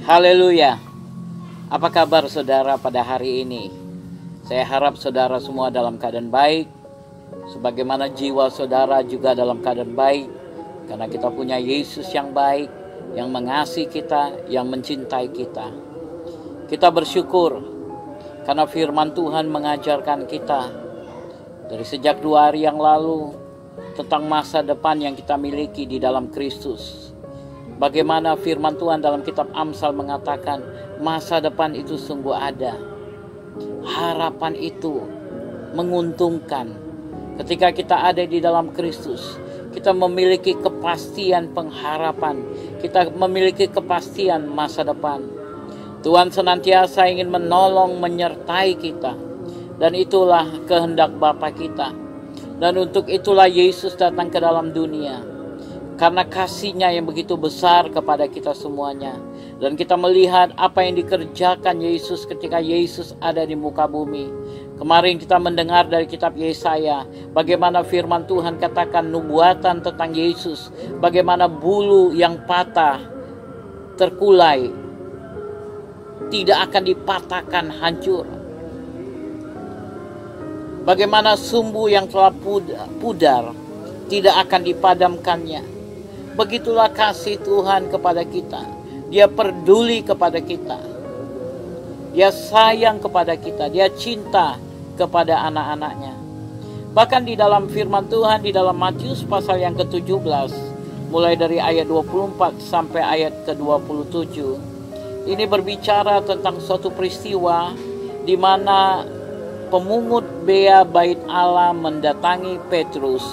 Haleluya. Apa kabar saudara pada hari ini? Saya harap saudara semua dalam keadaan baik, sebagaimana jiwa saudara juga dalam keadaan baik, karena kita punya Yesus yang baik, yang mengasihi kita, yang mencintai kita. Kita bersyukur karena firman Tuhan mengajarkan kita dari sejak 2 hari yang lalu tentang masa depan yang kita miliki di dalam Kristus. Bagaimana firman Tuhan dalam kitab Amsal mengatakan masa depan itu sungguh ada. Harapan itu menguntungkan. Ketika kita ada di dalam Kristus, kita memiliki kepastian pengharapan. Kita memiliki kepastian masa depan. Tuhan senantiasa ingin menolong, menyertai kita. Dan itulah kehendak Bapa kita. Dan untuk itulah Yesus datang ke dalam dunia. Karena kasih-Nya yang begitu besar kepada kita semuanya. Dan kita melihat apa yang dikerjakan Yesus ketika Yesus ada di muka bumi. Kemarin kita mendengar dari kitab Yesaya, bagaimana firman Tuhan katakan nubuatan tentang Yesus. Bagaimana bulu yang patah, terkulai, tidak akan dipatahkan hancur. Bagaimana sumbu yang telah pudar, tidak akan dipadamkannya. Begitulah kasih Tuhan kepada kita. Dia peduli kepada kita. Dia sayang kepada kita. Dia cinta kepada anak-anaknya. Bahkan di dalam firman Tuhan, di dalam Matius pasal yang ke-17, mulai dari ayat 24 sampai ayat ke-27, ini berbicara tentang suatu peristiwa di mana pemungut bea bait Allah mendatangi Petrus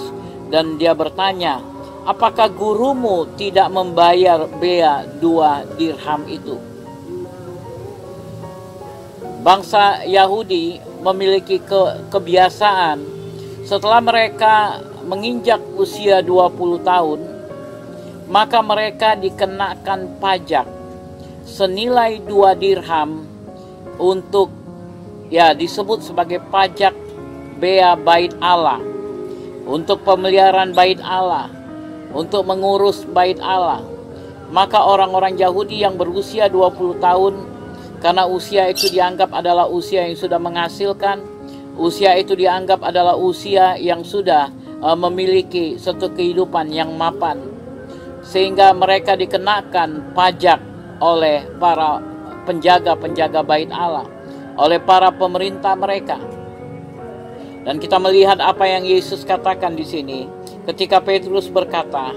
dan dia bertanya, apakah gurumu tidak membayar bea 2 dirham itu? Bangsa Yahudi memiliki kebiasaan setelah mereka menginjak usia 20 tahun, maka mereka dikenakan pajak senilai 2 dirham untuk disebut sebagai pajak bea bait Allah, untuk pemeliharaan bait Allah, untuk mengurus bait Allah. Maka orang-orang Yahudi yang berusia 20 tahun, karena usia itu dianggap adalah usia yang sudah menghasilkan, usia itu dianggap adalah usia yang sudah memiliki suatu kehidupan yang mapan, sehingga mereka dikenakan pajak oleh para penjaga-penjaga bait Allah, oleh para pemerintah mereka. Dan kita melihat apa yang Yesus katakan di sini ketika Petrus berkata,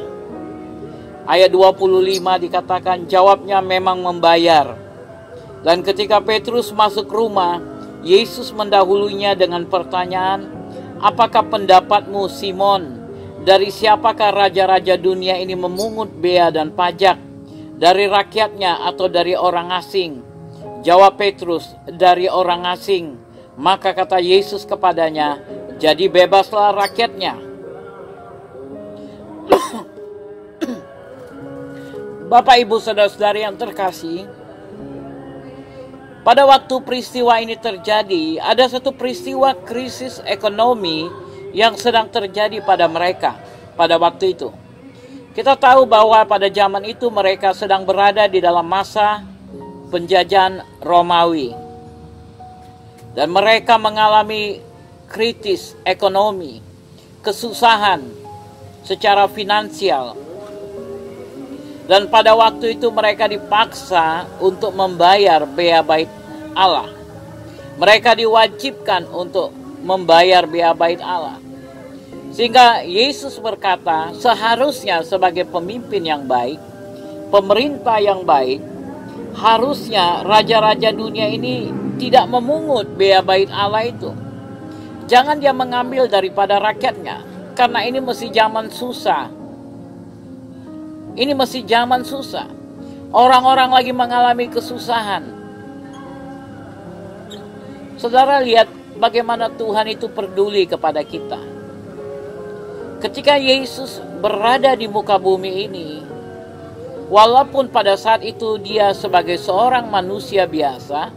ayat 25 dikatakan, jawabnya memang membayar. Dan ketika Petrus masuk rumah, Yesus mendahulunya dengan pertanyaan, apakah pendapatmu Simon? Dari siapakah raja-raja dunia ini memungut bea dan pajak? Dari rakyatnya atau dari orang asing? Jawab Petrus, dari orang asing. Maka kata Yesus kepadanya, jadi bebaslah rakyatnya. Bapak, Ibu, Saudara-saudari yang terkasih, pada waktu peristiwa ini terjadi, ada satu peristiwa krisis ekonomi yang sedang terjadi pada mereka pada waktu itu. Kita tahu bahwa pada zaman itu mereka sedang berada di dalam masa penjajahan Romawi. Dan mereka mengalami kritis ekonomi, kesusahan secara finansial. Dan pada waktu itu mereka dipaksa untuk membayar bea bait Allah. Mereka diwajibkan untuk membayar bea bait Allah. Sehingga Yesus berkata, seharusnya sebagai pemimpin yang baik, pemerintah yang baik, harusnya raja-raja dunia ini tidak memungut bea bait Allah itu. Jangan dia mengambil daripada rakyatnya, karena ini mesti zaman susah. Ini masih zaman susah. Orang-orang lagi mengalami kesusahan. Saudara lihat bagaimana Tuhan itu peduli kepada kita. Ketika Yesus berada di muka bumi ini, walaupun pada saat itu dia sebagai seorang manusia biasa,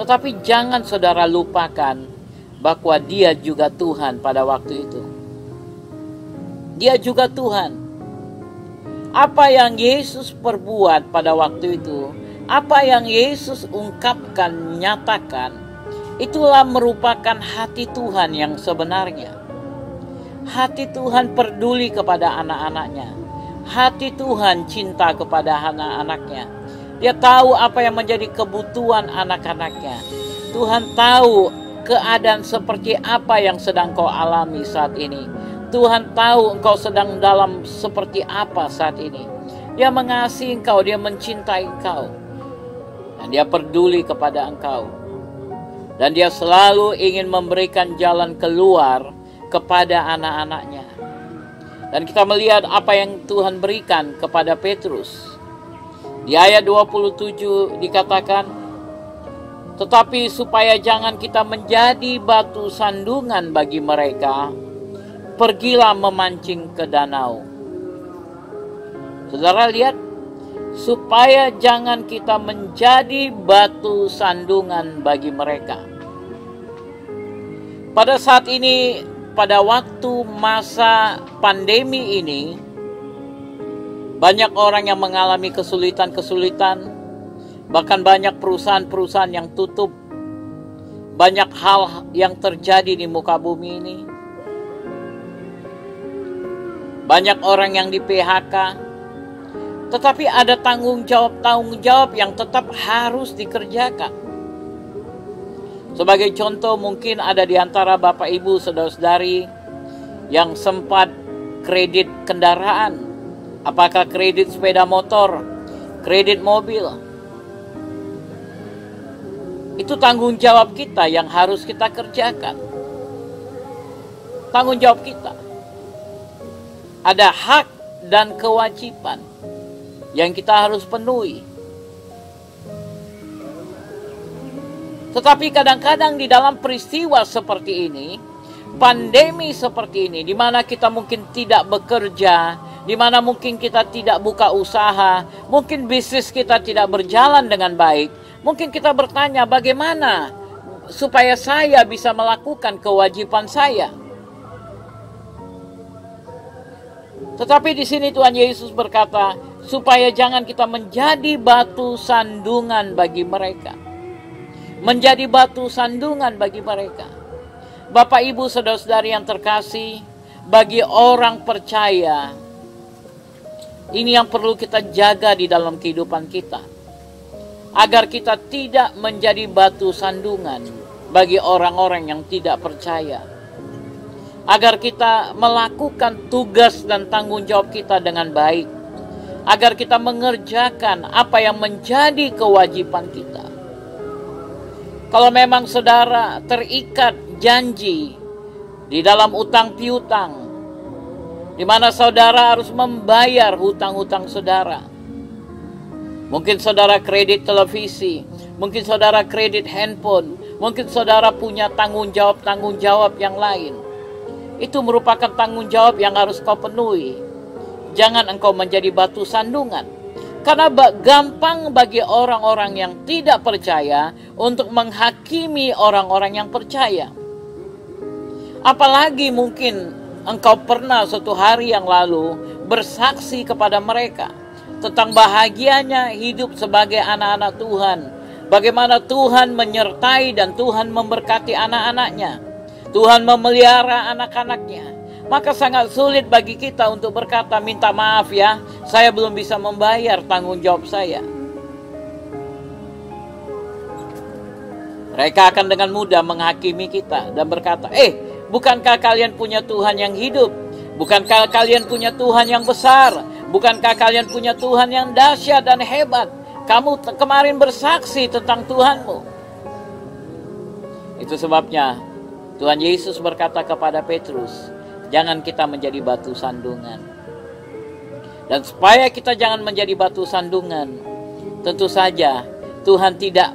tetapi jangan saudara lupakan bahwa dia juga Tuhan pada waktu itu. Dia juga Tuhan. Apa yang Yesus perbuat pada waktu itu Apa yang Yesus ungkapkan, nyatakan, itulah merupakan hati Tuhan yang sebenarnya. Hati Tuhan peduli kepada anak-anaknya. Hati Tuhan cinta kepada anak-anaknya. Dia tahu apa yang menjadi kebutuhan anak-anaknya. Tuhan tahu keadaan seperti apa yang sedang kau alami saat ini. Tuhan tahu engkau sedang dalam seperti apa saat ini. Dia mengasihi engkau, dia mencintai engkau. Dan dia peduli kepada engkau. Dan dia selalu ingin memberikan jalan keluar kepada anak-anaknya. Dan kita melihat apa yang Tuhan berikan kepada Petrus. Di ayat 27 dikatakan, tetapi supaya jangan kita menjadi batu sandungan bagi mereka, pergilah memancing ke danau. Saudara lihat, supaya jangan kita menjadi batu sandungan bagi mereka. Pada saat ini, pada waktu masa pandemi ini, banyak orang yang mengalami kesulitan-kesulitan, bahkan banyak perusahaan-perusahaan yang tutup, banyak hal yang terjadi di muka bumi ini. Banyak orang yang di PHK, tetapi ada tanggung jawab yang tetap harus dikerjakan. Sebagai contoh, mungkin ada di antara Bapak Ibu saudara-saudari yang sempat kredit kendaraan. Apakah kredit sepeda motor, kredit mobil. Itu tanggung jawab kita yang harus kita kerjakan. Tanggung jawab kita. Ada hak dan kewajiban yang kita harus penuhi. Tetapi kadang-kadang di dalam peristiwa seperti ini, pandemi seperti ini, di mana kita mungkin tidak bekerja, di mana mungkin kita tidak buka usaha, mungkin bisnis kita tidak berjalan dengan baik, mungkin kita bertanya, bagaimana supaya saya bisa melakukan kewajiban saya? Tetapi di sini Tuhan Yesus berkata, supaya jangan kita menjadi batu sandungan bagi mereka. Menjadi batu sandungan bagi mereka. Bapak, Ibu, saudara-saudari yang terkasih, bagi orang percaya, ini yang perlu kita jaga di dalam kehidupan kita. Agar kita tidak menjadi batu sandungan bagi orang-orang yang tidak percaya. Agar kita melakukan tugas dan tanggung jawab kita dengan baik. Agar kita mengerjakan apa yang menjadi kewajiban kita. Kalau memang saudara terikat janji di dalam utang piutang, di mana saudara harus membayar hutang-hutang saudara. Mungkin saudara kredit televisi, mungkin saudara kredit handphone, mungkin saudara punya tanggung jawab yang lain. Itu merupakan tanggung jawab yang harus kau penuhi. Jangan engkau menjadi batu sandungan. Karena gampang bagi orang-orang yang tidak percaya untuk menghakimi orang-orang yang percaya. Apalagi mungkin engkau pernah suatu hari yang lalu bersaksi kepada mereka tentang bahagianya hidup sebagai anak-anak Tuhan. Bagaimana Tuhan menyertai dan Tuhan memberkati anak-anaknya. Tuhan memelihara anak-anaknya. Maka sangat sulit bagi kita untuk berkata, minta maaf ya, saya belum bisa membayar tanggung jawab saya. Mereka akan dengan mudah menghakimi kita dan berkata, bukankah kalian punya Tuhan yang hidup? Bukankah kalian punya Tuhan yang besar? Bukankah kalian punya Tuhan yang dahsyat dan hebat? Kamu kemarin bersaksi tentang Tuhanmu. Itu sebabnya Tuhan Yesus berkata kepada Petrus, jangan kita menjadi batu sandungan. Dan supaya kita jangan menjadi batu sandungan, tentu saja Tuhan tidak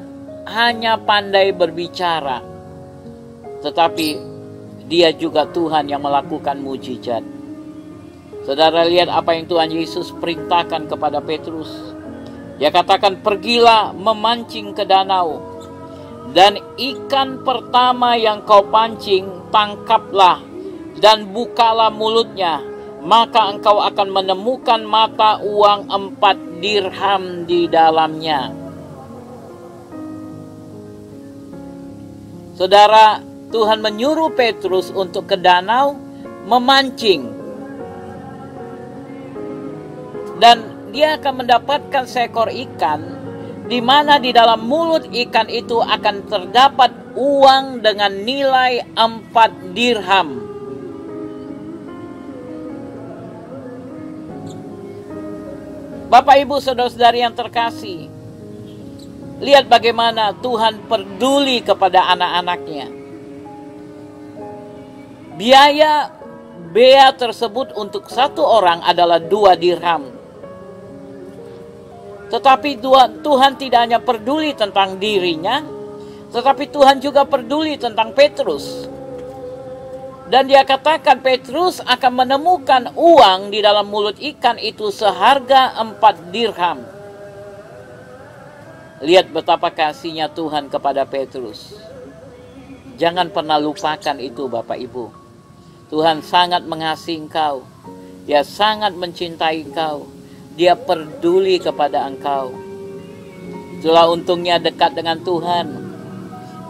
hanya pandai berbicara, tetapi Dia juga Tuhan yang melakukan mujizat. Saudara lihat apa yang Tuhan Yesus perintahkan kepada Petrus. Dia katakan, pergilah memancing ke danau, dan ikan pertama yang kau pancing, tangkaplah dan bukalah mulutnya, maka engkau akan menemukan mata uang 4 dirham di dalamnya. Saudara, Tuhan menyuruh Petrus untuk ke danau memancing. Dan dia akan mendapatkan seekor ikan, di mana di dalam mulut ikan itu akan terdapat uang dengan nilai 4 dirham. Bapak, Ibu, saudara-saudari yang terkasih, lihat bagaimana Tuhan peduli kepada anak-anaknya. Biaya bea tersebut untuk satu orang adalah 2 dirham. Tetapi Tuhan tidak hanya peduli tentang dirinya, tetapi Tuhan juga peduli tentang Petrus. Dan dia katakan Petrus akan menemukan uang di dalam mulut ikan itu seharga 4 dirham. Lihat betapa kasihnya Tuhan kepada Petrus. Jangan pernah lupakan itu, Bapak Ibu. Tuhan sangat mengasihi engkau. Dia sangat mencintai engkau. Dia peduli kepada engkau. Itulah untungnya dekat dengan Tuhan.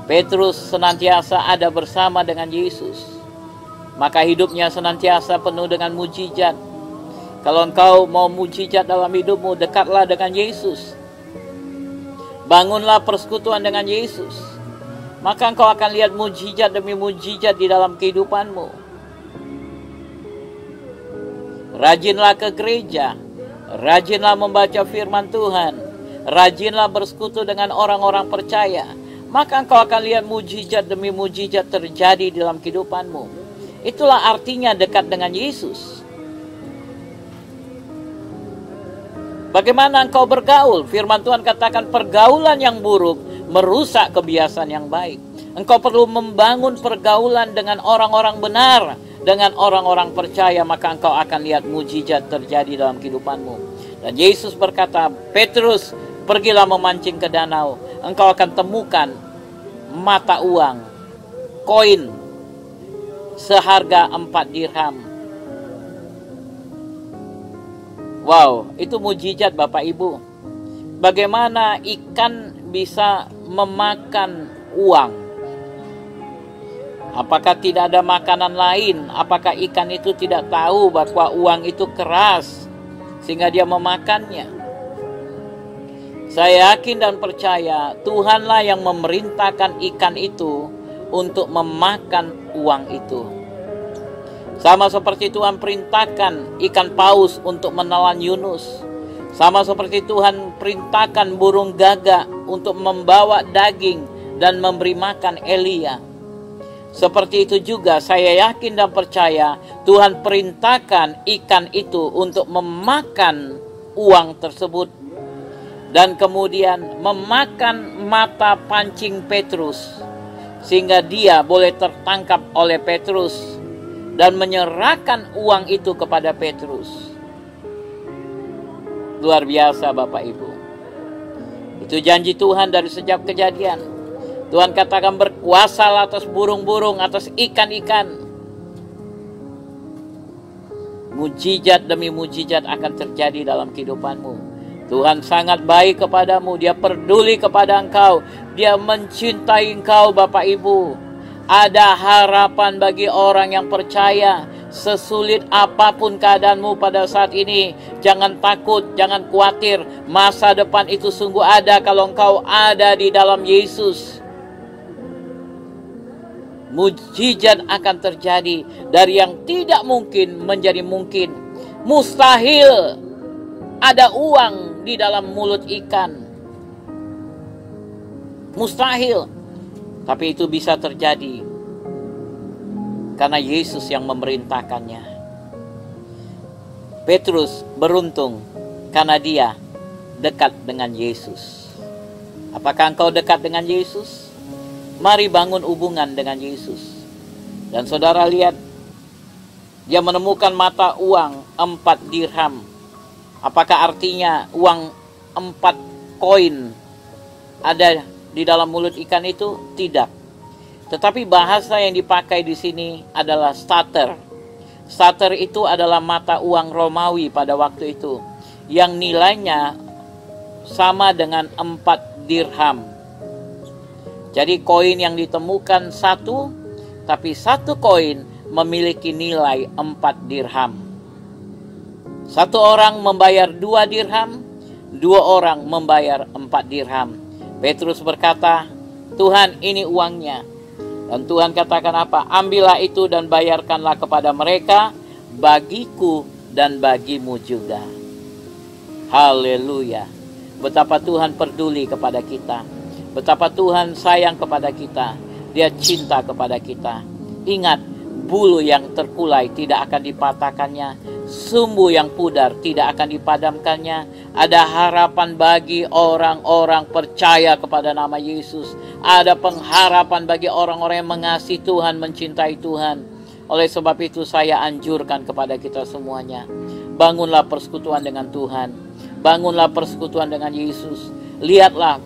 Petrus senantiasa ada bersama dengan Yesus. Maka hidupnya senantiasa penuh dengan mujizat. Kalau engkau mau mujizat dalam hidupmu, dekatlah dengan Yesus. Bangunlah persekutuan dengan Yesus. Maka engkau akan lihat mujizat demi mujizat di dalam kehidupanmu. Rajinlah ke gereja. Rajinlah membaca firman Tuhan. Rajinlah bersekutu dengan orang-orang percaya. Maka engkau akan lihat mujizat demi mujizat terjadi dalam kehidupanmu. Itulah artinya dekat dengan Yesus. Bagaimana engkau bergaul? Firman Tuhan katakan pergaulan yang buruk merusak kebiasaan yang baik. Engkau perlu membangun pergaulan dengan orang-orang benar, dengan orang-orang percaya, maka engkau akan lihat mujizat terjadi dalam kehidupanmu. Dan Yesus berkata, Petrus, pergilah memancing ke danau. Engkau akan temukan mata uang, koin, seharga 4 dirham. Wow, itu mujizat Bapak Ibu. Bagaimana ikan bisa memakan uang? Apakah tidak ada makanan lain? Apakah ikan itu tidak tahu bahwa uang itu keras sehingga dia memakannya? Saya yakin dan percaya Tuhanlah yang memerintahkan ikan itu untuk memakan uang itu. Sama seperti Tuhan perintahkan ikan paus untuk menelan Yunus. Sama seperti Tuhan perintahkan burung gagak untuk membawa daging dan memberi makan Elia. Seperti itu juga saya yakin dan percaya Tuhan perintahkan ikan itu untuk memakan uang tersebut. Dan kemudian memakan mata pancing Petrus. Sehingga dia boleh tertangkap oleh Petrus. Dan menyerahkan uang itu kepada Petrus. Luar biasa Bapak Ibu. Itu janji Tuhan dari sejak kejadian. Tuhan katakan berkuasa atas burung-burung, atas ikan-ikan. Mujizat demi mujizat akan terjadi dalam kehidupanmu. Tuhan sangat baik kepadamu. Dia peduli kepada engkau. Dia mencintai engkau Bapak Ibu. Ada harapan bagi orang yang percaya. Sesulit apapun keadaanmu pada saat ini, jangan takut, jangan khawatir. Masa depan itu sungguh ada kalau engkau ada di dalam Yesus. Mujizat akan terjadi. Dari yang tidak mungkin menjadi mungkin. Mustahil ada uang di dalam mulut ikan. Mustahil. Tapi itu bisa terjadi karena Yesus yang memerintahkannya. Petrus beruntung karena dia dekat dengan Yesus. Apakah engkau dekat dengan Yesus? Mari bangun hubungan dengan Yesus. Dan saudara lihat, dia menemukan mata uang 4 dirham. Apakah artinya uang 4 koin ada di dalam mulut ikan itu? Tidak. Tetapi bahasa yang dipakai di sini adalah stater. Stater itu adalah mata uang Romawi pada waktu itu, yang nilainya sama dengan 4 dirham. Jadi koin yang ditemukan satu, tapi satu koin memiliki nilai 4 dirham. Satu orang membayar 2 dirham, 2 orang membayar 4 dirham. Petrus berkata, Tuhan, ini uangnya. Dan Tuhan katakan apa? Ambillah itu dan bayarkanlah kepada mereka, bagiku dan bagimu juga. Haleluya. Betapa Tuhan peduli kepada kita. Betapa Tuhan sayang kepada kita. Dia cinta kepada kita. Ingat, bulu yang terkulai tidak akan dipatahkannya. Sumbu yang pudar tidak akan dipadamkannya. Ada harapan bagi orang-orang percaya kepada nama Yesus. Ada pengharapan bagi orang-orang yang mengasihi Tuhan, mencintai Tuhan. Oleh sebab itu saya anjurkan kepada kita semuanya. Bangunlah persekutuan dengan Tuhan. Bangunlah persekutuan dengan Yesus. Lihatlah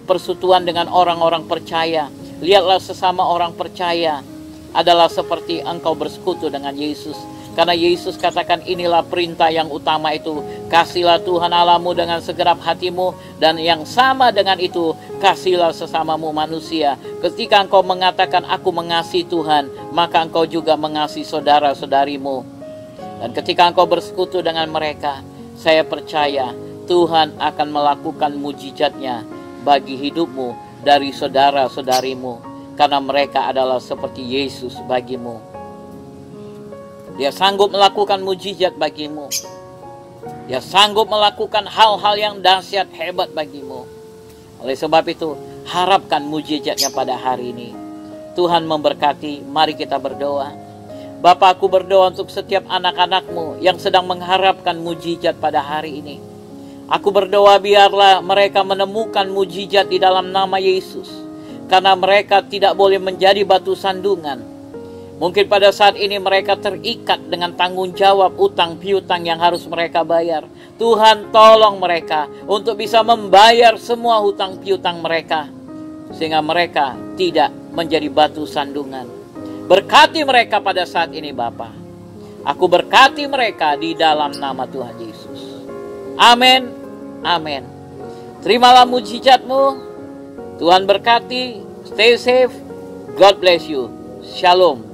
persekutuan dengan orang-orang percaya. Lihatlah sesama orang percaya adalah seperti engkau bersekutu dengan Yesus. Karena Yesus katakan inilah perintah yang utama itu. Kasihlah Tuhan Allahmu dengan segenap hatimu. Dan yang sama dengan itu, kasihlah sesamamu manusia. Ketika engkau mengatakan aku mengasihi Tuhan, maka engkau juga mengasihi saudara-saudarimu. Dan ketika engkau bersekutu dengan mereka, saya percaya Tuhan akan melakukan mujizatnya bagi hidupmu dari saudara-saudarimu. Karena mereka adalah seperti Yesus bagimu. Dia sanggup melakukan mujizat bagimu. Dia sanggup melakukan hal-hal yang dahsyat hebat bagimu. Oleh sebab itu, harapkan mujizatnya pada hari ini. Tuhan memberkati, mari kita berdoa. Bapa, aku berdoa untuk setiap anak-anakmu yang sedang mengharapkan mujizat pada hari ini. Aku berdoa biarlah mereka menemukan mujizat di dalam nama Yesus. Karena mereka tidak boleh menjadi batu sandungan. Mungkin pada saat ini mereka terikat dengan tanggung jawab utang piutang yang harus mereka bayar. Tuhan tolong mereka untuk bisa membayar semua hutang piutang mereka. Sehingga mereka tidak menjadi batu sandungan. Berkati mereka pada saat ini Bapa. Aku berkati mereka di dalam nama Tuhan Yesus. Amin. Amin. Terimalah mujizatmu. Tuhan berkati. Stay safe. God bless you. Shalom.